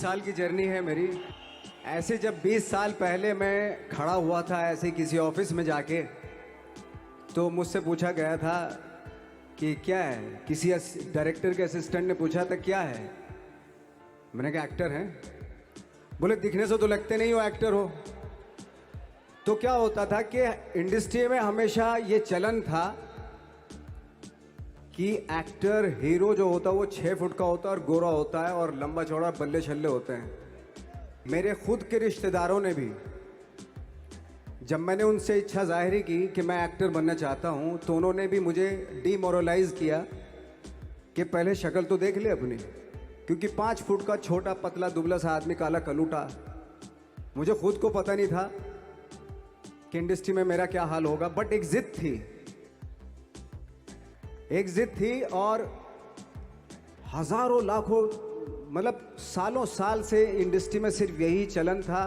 साल की जर्नी है मेरी। ऐसे जब 20 साल पहले मैं खड़ा हुआ था ऐसे किसी ऑफिस में जाके, तो मुझसे पूछा गया था कि क्या है। किसी डायरेक्टर के असिस्टेंट ने पूछा था क्या है। मैंने कहा एक्टर हैं। बोले दिखने से तो लगते नहीं हो एक्टर हो। तो क्या होता था कि इंडस्ट्री में हमेशा ये चलन था कि एक्टर हीरो जो होता है वो 6 फुट का होता है और गोरा होता है और लंबा चौड़ा बल्ले छल्ले होते हैं। मेरे खुद के रिश्तेदारों ने भी, जब मैंने उनसे इच्छा जाहिर की कि मैं एक्टर बनना चाहता हूं, तो उन्होंने भी मुझे डीमोरलाइज किया कि पहले शक्ल तो देख ले अपनी, क्योंकि 5 फुट का छोटा पतला दुबला सा आदमी, काला कलूटा। मुझे खुद को पता नहीं था कि इंडस्ट्री में मेरा क्या हाल होगा, बट एक जिद थी और हजारों लाखों मतलब सालों साल से इंडस्ट्री में सिर्फ यही चलन था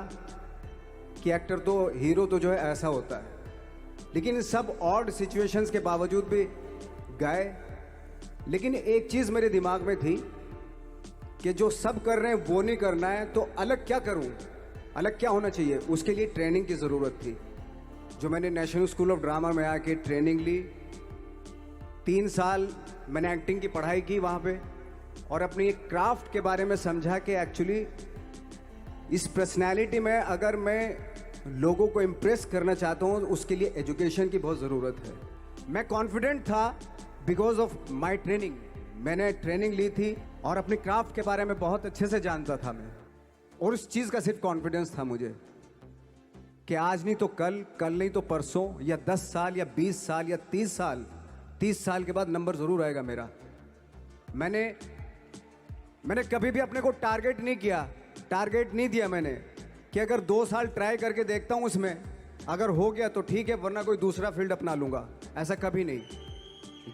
कि एक्टर तो, हीरो तो जो है ऐसा होता है। लेकिन इन सब ऑड सिचुएशंस के बावजूद भी गए। लेकिन एक चीज़ मेरे दिमाग में थी कि जो सब कर रहे हैं वो नहीं करना है, तो अलग क्या करूं, अलग क्या होना चाहिए। उसके लिए ट्रेनिंग की ज़रूरत थी, जो मैंने नेशनल स्कूल ऑफ ड्रामा में आके ट्रेनिंग ली। 3 साल मैंने एक्टिंग की पढ़ाई की वहाँ पे, और अपनी एक क्राफ्ट के बारे में समझा कि एक्चुअली इस पर्सनैलिटी में अगर मैं लोगों को इम्प्रेस करना चाहता हूँ, उसके लिए एजुकेशन की बहुत ज़रूरत है। मैं कॉन्फिडेंट था बिकॉज ऑफ माई ट्रेनिंग। मैंने ट्रेनिंग ली थी और अपने क्राफ्ट के बारे में बहुत अच्छे से जानता था मैं, और उस चीज़ का सिर्फ कॉन्फिडेंस था मुझे कि आज नहीं तो कल, कल नहीं तो परसों, या 10 साल या 20 साल या 30 साल के बाद नंबर ज़रूर आएगा मेरा। मैंने कभी भी अपने को टारगेट नहीं दिया मैंने कि अगर 2 साल ट्राई करके देखता हूँ, उसमें अगर हो गया तो ठीक है, वरना कोई दूसरा फील्ड अपना लूँगा। ऐसा कभी नहीं।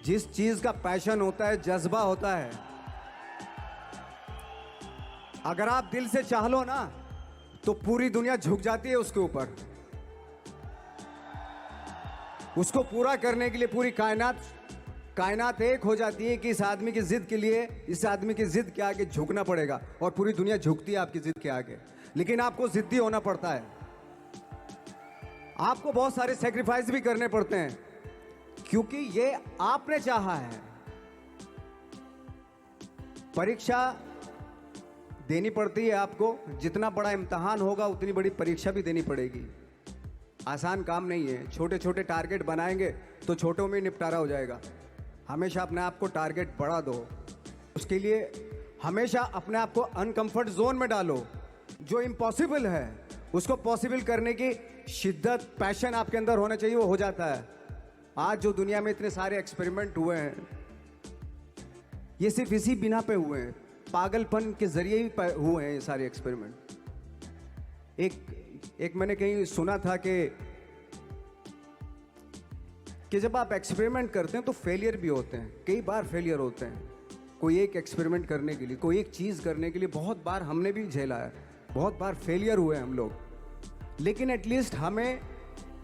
जिस चीज़ का पैशन होता है, जज्बा होता है, अगर आप दिल से चाह लो ना, तो पूरी दुनिया झुक जाती है उसके ऊपर। उसको पूरा करने के लिए पूरी कायनात एक हो जाती है कि इस आदमी की जिद के लिए, इस आदमी की जिद के आगे झुकना पड़ेगा, और पूरी दुनिया झुकती है आपकी जिद के आगे। लेकिन आपको जिद्दी होना पड़ता है, आपको बहुत सारे सेक्रीफाइस भी करने पड़ते हैं, क्योंकि ये आपने चाहा है। परीक्षा देनी पड़ती है आपको, जितना बड़ा इम्तिहान होगा उतनी बड़ी परीक्षा भी देनी पड़ेगी। आसान काम नहीं है। छोटे छोटे टारगेट बनाएंगे तो छोटों में निपटारा हो जाएगा। हमेशा अपने आप को टारगेट बढ़ा दो। उसके लिए हमेशा अपने आप को अनकंफर्ट जोन में डालो। जो इम्पॉसिबल है उसको पॉसिबल करने की शिद्दत, पैशन आपके अंदर होना चाहिए, वो हो जाता है। आज जो दुनिया में इतने सारे एक्सपेरिमेंट हुए हैं, ये सिर्फ इसी बिना पे हुए हैं, पागलपन के जरिए ही हुए हैं ये सारे एक्सपेरिमेंट। एक मैंने कहीं सुना था कि जब आप एक्सपेरिमेंट करते हैं तो फेलियर भी होते हैं, कई बार फेलियर होते हैं। कोई एक एक्सपेरिमेंट करने के लिए, कोई एक चीज़ करने के लिए बहुत बार हमने भी झेला है, बहुत बार फेलियर हुए हम लोग। लेकिन एटलीस्ट हमें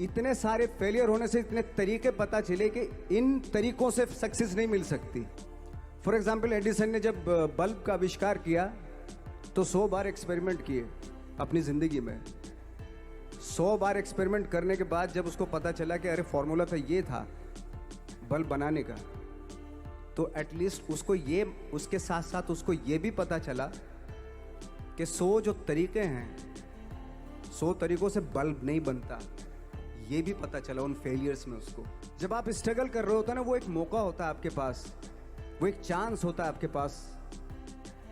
इतने सारे फेलियर होने से इतने तरीके पता चले कि इन तरीकों से सक्सेस नहीं मिल सकती। फॉर एग्जाम्पल, एडिसन ने जब बल्ब का आविष्कार किया तो 100 बार एक्सपेरिमेंट किए अपनी ज़िंदगी में। 100 बार एक्सपेरिमेंट करने के बाद जब उसको पता चला कि अरे फॉर्मूला तो ये था बल्ब बनाने का, तो एटलीस्ट उसको ये, उसके साथ साथ उसको ये भी पता चला कि 100 जो तरीके हैं, 100 तरीकों से बल्ब नहीं बनता। ये भी पता चला उन फेलियर्स में उसको। जब आप स्ट्रगल कर रहे होते हैं ना, वो एक मौका होता है आपके पास, वो एक चांस होता है आपके पास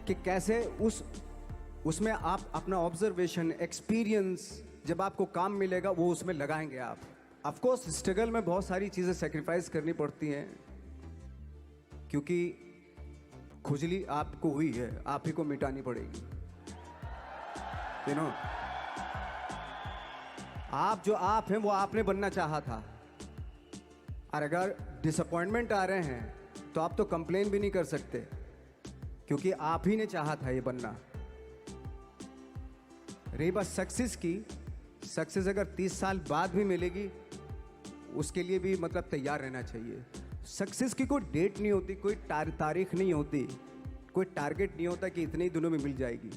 कि कैसे उसमें आप अपना ऑब्जर्वेशन, एक्सपीरियंस, जब आपको काम मिलेगा वो उसमें लगाएंगे आप। ऑफ कोर्स स्ट्रगल में बहुत सारी चीज़ें सेक्रीफाइस करनी पड़ती हैं, क्योंकि खुजली आपको हुई है, आप ही को मिटानी पड़ेगी। यू नो, आप जो आप हैं वो आपने बनना चाहा था, और अगर डिसअपॉइंटमेंट आ रहे हैं तो आप तो कंप्लेन भी नहीं कर सकते, क्योंकि आप ही ने चाहा था ये बनना। रही बात सक्सेस की, सक्सेस अगर 30 साल बाद भी मिलेगी, उसके लिए भी मतलब तैयार रहना चाहिए। सक्सेस की कोई डेट नहीं होती, कोई तारीख नहीं होती, कोई टारगेट नहीं होता कि इतने ही दिनों में मिल जाएगी।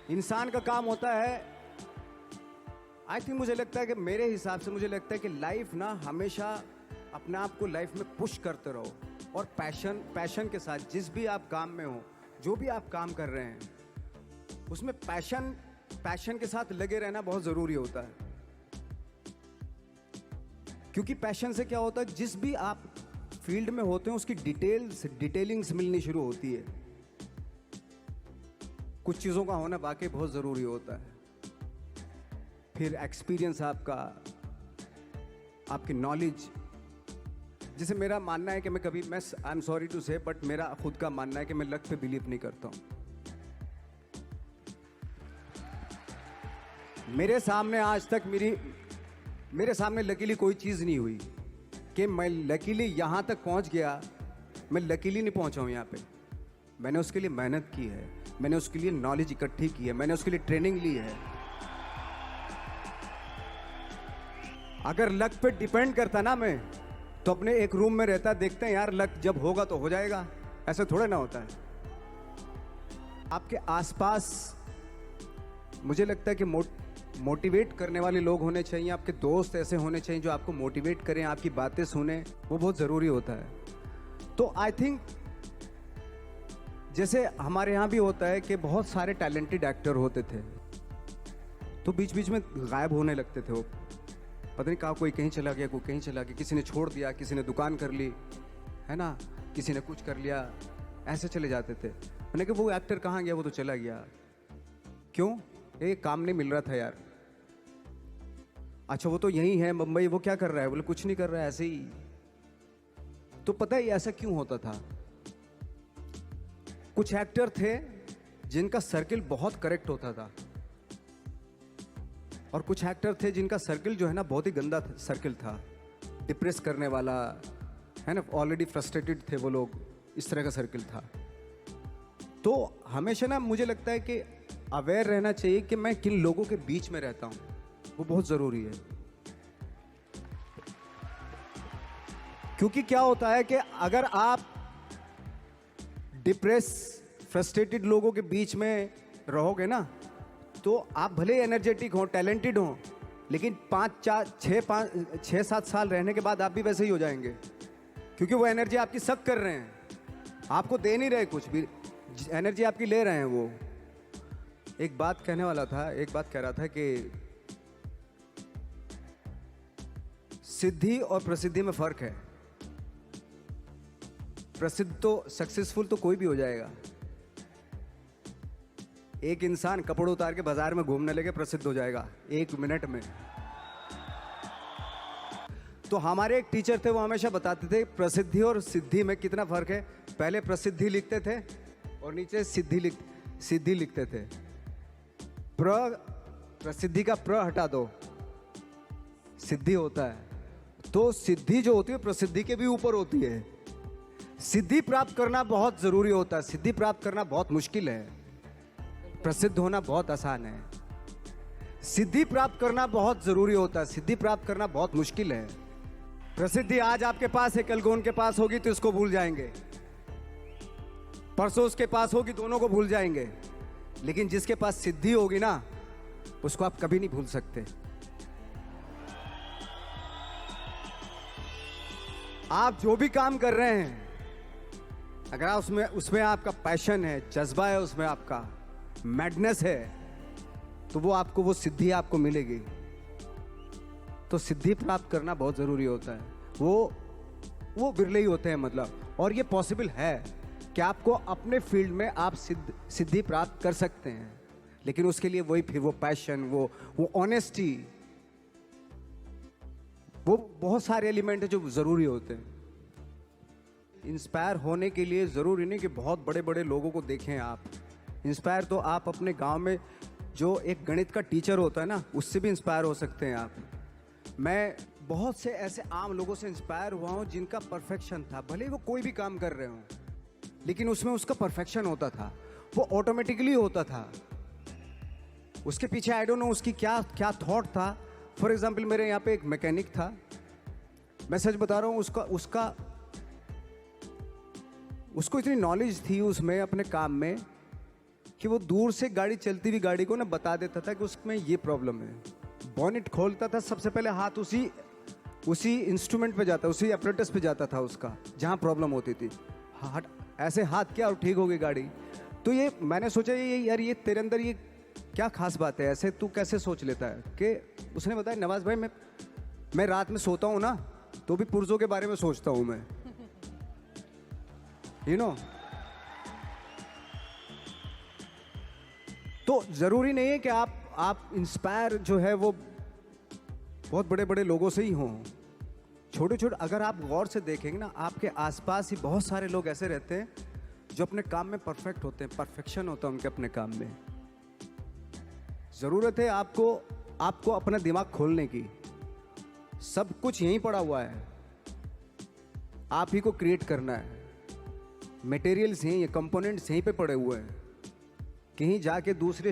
इंसान का काम होता है, आई थिंक मुझे लगता है कि मेरे हिसाब से मुझे लगता है कि लाइफ ना हमेशा अपने आप को लाइफ में पुश करते रहो और पैशन के साथ जिस भी आप काम में हो, जो भी आप काम कर रहे हैं उसमें पैशन के साथ लगे रहना बहुत ज़रूरी होता है। क्योंकि पैशन से क्या होता है, जिस भी आप फील्ड में होते हैं उसकी डिटेलिंग्स मिलनी शुरू होती है। कुछ चीज़ों का होना वाकई बहुत ज़रूरी होता है। फिर एक्सपीरियंस आपकी नॉलेज, जैसे मेरा मानना है कि मैं आई एम सॉरी टू से बट मेरा खुद का मानना है कि मैं लक पे बिलीव नहीं करता हूँ। मेरे सामने आज तक मेरे सामने लकीली कोई चीज़ नहीं हुई कि मैं लकीली यहाँ तक पहुँच गया। मैं लकीली नहीं पहुँचा हूँ यहाँ पे। मैंने उसके लिए मेहनत की है, मैंने उसके लिए नॉलेज इकट्ठी की है, मैंने उसके लिए ट्रेनिंग ली है। अगर लक पे डिपेंड करता ना मैं, तो अपने एक रूम में रहता, देखते हैं यार लक जब होगा तो हो जाएगा। ऐसे थोड़ा ना होता है। आपके आसपास मुझे लगता है कि मोटिवेट करने वाले लोग होने चाहिए, आपके दोस्त ऐसे होने चाहिए जो आपको मोटिवेट करें, आपकी बातें सुने, वो बहुत ज़रूरी होता है। तो आई थिंक जैसे हमारे यहाँ भी होता है कि बहुत सारे टैलेंटेड एक्टर होते थे, तो बीच बीच में गायब होने लगते थे वो। पता नहीं कहाँ, कोई कहीं चला गया, कोई कहीं चला गया, किसी ने छोड़ दिया, किसी ने दुकान कर ली, है ना, किसी ने कुछ कर लिया, ऐसे चले जाते थे। मैंने कहा वो एक्टर कहाँ गया, वो तो चला गया। क्यों? ये काम नहीं मिल रहा था यार। अच्छा वो तो यही है मुंबई, वो क्या कर रहा है? बोले कुछ नहीं कर रहा है, ऐसे ही। तो पता है ऐसा क्यों होता था? कुछ एक्टर थे जिनका सर्किल बहुत करेक्ट होता था, और कुछ एक्टर थे जिनका सर्किल जो है ना बहुत ही गंदा सर्किल था, डिप्रेस करने वाला, है ना, ऑलरेडी फ्रस्ट्रेटेड थे वो लोग, इस तरह का सर्किल था। तो हमेशा ना मुझे लगता है कि अवेयर रहना चाहिए कि मैं किन लोगों के बीच में रहता हूँ, वो बहुत ज़रूरी है। क्योंकि क्या होता है कि अगर आप डिप्रेस फ्रस्ट्रेटेड लोगों के बीच में रहोगे ना, तो आप भले एनर्जेटिक हो, टैलेंटेड हो, लेकिन 6-7 साल रहने के बाद आप भी वैसे ही हो जाएंगे। क्योंकि वो एनर्जी आपकी सक कर रहे हैं, आपको दे नहीं रहे, कुछ भी एनर्जी आपकी ले रहे हैं वो। एक बात कहने वाला था, एक बात कह रहा था कि सिद्धि और प्रसिद्धि में फर्क है। प्रसिद्ध तो सक्सेसफुल तो कोई भी हो जाएगा। एक इंसान कपड़े उतार के बाजार में घूमने लगे, प्रसिद्ध हो जाएगा 1 मिनट में। तो हमारे एक टीचर थे, वो हमेशा बताते थे प्रसिद्धि और सिद्धि में कितना फर्क है। पहले प्रसिद्धि लिखते थे और नीचे सिद्धि लिखते थे। प्रसिद्धि का प्र हटा दो, सिद्धि होता है। तो सिद्धि जो होती है प्रसिद्धि के भी ऊपर होती है। सिद्धि प्राप्त करना बहुत जरूरी होता है, सिद्धि प्राप्त करना बहुत मुश्किल है, प्रसिद्ध होना बहुत आसान है। सिद्धि प्राप्त करना बहुत जरूरी होता है, सिद्धि प्राप्त करना बहुत मुश्किल है। प्रसिद्धि आज आपके पास है, कल को उनके पास होगी तो इसको भूल जाएंगे, परसों उसके पास होगी, दोनों को भूल जाएंगे। लेकिन जिसके पास सिद्धि होगी ना, उसको आप कभी नहीं भूल सकते। आप जो भी काम कर रहे हैं, अगर आप उसमें आपका पैशन है, जज्बा है, उसमें आपका मैडनेस है, तो वो सिद्धि आपको मिलेगी। तो सिद्धि प्राप्त करना बहुत जरूरी होता है। वो बिरले ही होते हैं मतलब। और ये पॉसिबल है कि आपको अपने फील्ड में आप सिद्धि प्राप्त कर सकते हैं, लेकिन उसके लिए फिर वो पैशन, वो ऑनेस्टी, वो बहुत सारे एलिमेंट है जो जरूरी होते हैं। इंस्पायर होने के लिए जरूरी नहीं कि बहुत बड़े बड़े लोगों को देखें आप। इंस्पायर तो आप अपने गांव में जो एक गणित का टीचर होता है ना, उससे भी इंस्पायर हो सकते हैं आप। मैं बहुत से ऐसे आम लोगों से इंस्पायर हुआ हूँ जिनका परफेक्शन था, भले वो कोई भी काम कर रहे हो, लेकिन उसमें उसका परफेक्शन होता था, वो ऑटोमेटिकली होता था। उसके पीछे आई डोंट नो उसकी क्या क्या थॉट था। फॉर एग्जाम्पल मेरे यहाँ पे एक मैकेनिक था, मैं सच बता रहा हूँ, उसको इतनी नॉलेज थी उसमें, अपने काम में, कि वो दूर से गाड़ी चलती हुई गाड़ी को ना बता देता था कि उसमें ये प्रॉब्लम है। बॉनेट खोलता था, सबसे पहले हाथ उसी इंस्ट्रूमेंट पे जाता, उसी अपरेटस पे जाता था उसका, जहाँ प्रॉब्लम होती थी। हाथ ऐसे हाथ किया और ठीक हो गई गाड़ी। तो ये मैंने सोचा ये यार ये तेरे अंदर ये क्या खास बात है, ऐसे तू कैसे सोच लेता है? कि उसने बताया नवाज भाई मैं रात में सोता हूँ ना तो भी पुर्जों के बारे में सोचता हूँ मैं, यू नो। तो जरूरी नहीं है कि आप इंस्पायर जो है वो बहुत बड़े बड़े लोगों से ही हों। छोटे छोटे अगर आप गौर से देखेंगे ना, आपके आसपास ही बहुत सारे लोग ऐसे रहते हैं जो अपने काम में परफेक्ट होते हैं, परफेक्शन होता है उनके अपने काम में। ज़रूरत है आपको अपना दिमाग खोलने की। सब कुछ यहीं पड़ा हुआ है, आप ही को क्रिएट करना है। मटेरियल्स यहीं, ये कंपोनेंट्स यहीं पे पड़े हुए हैं। कहीं जाके दूसरे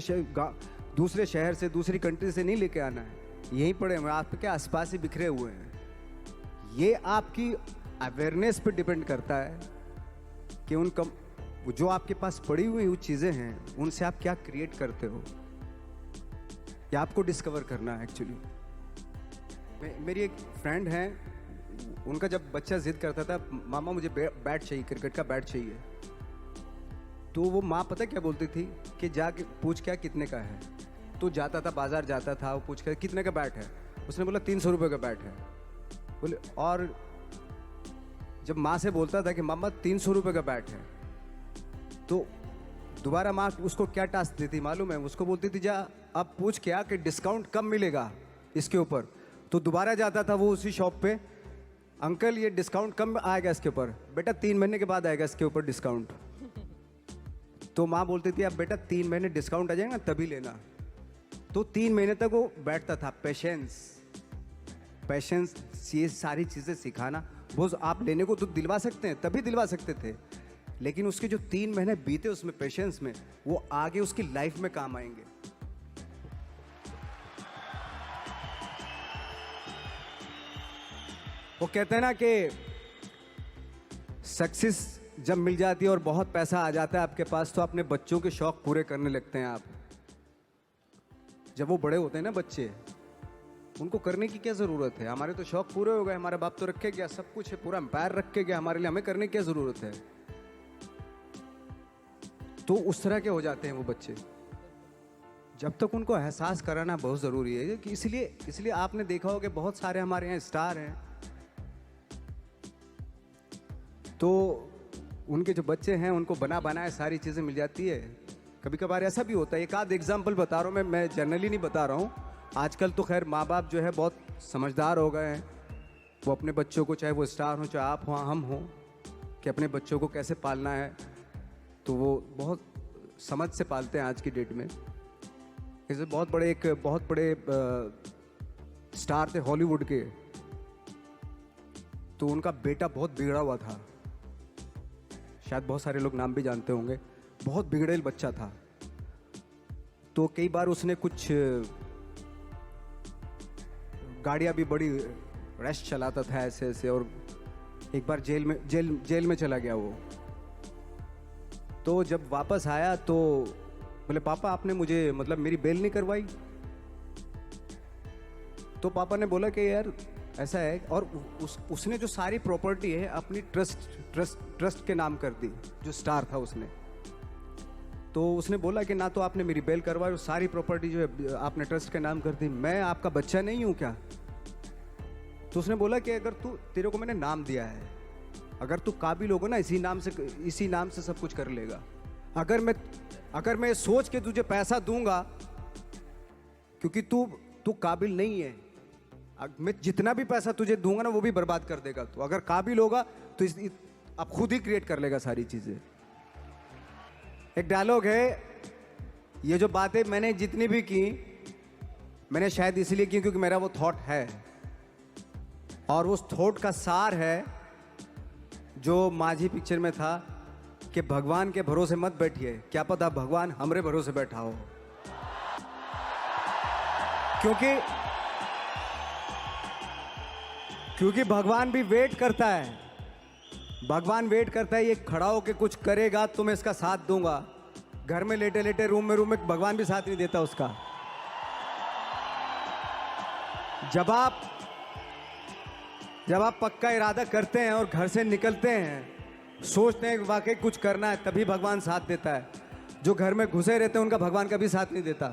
शहर से, दूसरी कंट्री से नहीं लेके आना है, यहीं पड़े हुए आपके आसपास ही बिखरे हुए हैं। ये आपकी अवेयरनेस पे डिपेंड करता है कि जो आपके पास पड़ी हुई चीज़ें हैं उनसे आप क्या क्रिएट करते हो, या आपको डिस्कवर करना है एक्चुअली। मेरी एक फ्रेंड है, उनका जब बच्चा जिद करता था मामा मुझे बैट चाहिए, क्रिकेट का बैट चाहिए, तो वो माँ पता क्या बोलती थी कि जाके पूछ क्या कितने का है। तो जाता था, बाजार जाता था, वो पूछ कर कितने का बैट है, उसने बोला 300 रुपये का बैट है। बोले, और जब माँ से बोलता था कि मामा 300 रुपये का बैट है, तो दोबारा माँ उसको क्या टास्क देती मालूम है? उसको बोलती थी जा अब पूछ क्या कि डिस्काउंट कब मिलेगा इसके ऊपर। तो दोबारा जाता था वो उसी शॉप पे, अंकल ये डिस्काउंट कब आएगा इसके ऊपर? बेटा 3 महीने के बाद आएगा इसके ऊपर डिस्काउंट। तो माँ बोलती थी अब बेटा 3 महीने डिस्काउंट आ जाएगा तभी लेना। तो 3 महीने तक वो बैठता था। पेशेंस ये सारी चीज़ें सिखाना, वो आप लेने को तो दिलवा सकते हैं, तभी दिलवा सकते थे, लेकिन उसके जो 3 महीने बीते उसमें पेशेंस में, वो आगे उसकी लाइफ में काम आएंगे। वो कहते हैं ना कि सक्सेस जब मिल जाती है और बहुत पैसा आ जाता है आपके पास, तो अपने बच्चों के शौक पूरे करने लगते हैं आप। जब वो बड़े होते हैं ना बच्चे, उनको करने की क्या ज़रूरत है? हमारे तो शौक पूरे हो गए, हमारा बाप तो रखे गया, सब कुछ है, पूरा एम्पायर रख के गया हमारे लिए, हमें करने की क्या ज़रूरत है? तो उस तरह के हो जाते हैं वो बच्चे। जब तक उनको एहसास कराना बहुत ज़रूरी है कि इसलिए आपने देखा होगा कि बहुत सारे हमारे यहाँ स्टार हैं, तो उनके जो बच्चे हैं उनको बना बनाए सारी चीज़ें मिल जाती है। कभी कभार ऐसा भी होता है, एक आध एग्जाम्पल बता रहा हूँ मैं जनरली नहीं बता रहा हूँ। आजकल तो खैर माँ बाप जो है बहुत समझदार हो गए हैं, वो अपने बच्चों को, चाहे वो स्टार हो चाहे आप हो हम हो, कि अपने बच्चों को कैसे पालना है, तो वो बहुत समझ से पालते हैं आज की डेट में। जैसे बहुत बड़े स्टार थे हॉलीवुड के, तो उनका बेटा बहुत बिगड़ा हुआ था, शायद बहुत सारे लोग नाम भी जानते होंगे। बहुत बिगड़ेल बच्चा था, तो कई बार उसने कुछ गाड़ियाँ भी बड़ी रैश चलाता था ऐसे, और एक बार जेल में चला गया वो। तो जब वापस आया तो बोले पापा आपने मुझे मतलब मेरी बेल नहीं करवाई। तो पापा ने बोला कि यार ऐसा है, और उसने जो सारी प्रॉपर्टी है अपनी ट्रस्ट के नाम कर दी, जो स्टार था उसने। तो उसने बोला कि ना तो आपने मेरी बेल करवाई और सारी प्रॉपर्टी जो है आपने ट्रस्ट के नाम कर दी, मैं आपका बच्चा नहीं हूँ क्या? तो उसने बोला कि अगर तेरे को मैंने नाम दिया है, अगर तू काबिल होगा ना इसी नाम से सब कुछ कर लेगा। अगर मैं सोच के तुझे पैसा दूंगा क्योंकि तू काबिल नहीं है, मैं जितना भी पैसा तुझे दूंगा ना वो भी बर्बाद कर देगा। तो अगर काबिल होगा तो अब खुद ही क्रिएट कर लेगा सारी चीजें। एक डायलॉग है, ये जो बातें मैंने जितनी भी की, मैंने शायद इसलिए की क्योंकि मेरा वो थॉट है, और उस थॉट का सार है जो माझी पिक्चर में था कि भगवान के भरोसे मत बैठिए, क्या पता भगवान हमरे भरोसे बैठा हो। क्योंकि भगवान भी वेट करता है, भगवान वेट करता है, ये खड़ा होके कुछ करेगा तो मैं इसका साथ दूंगा। घर में लेटे लेटे रूम में भगवान भी साथ नहीं देता उसका। जब आप पक्का इरादा करते हैं और घर से निकलते हैं, सोचते हैं कि वाकई कुछ करना है, तभी भगवान साथ देता है। जो घर में घुसे रहते हैं उनका भगवान कभी साथ नहीं देता।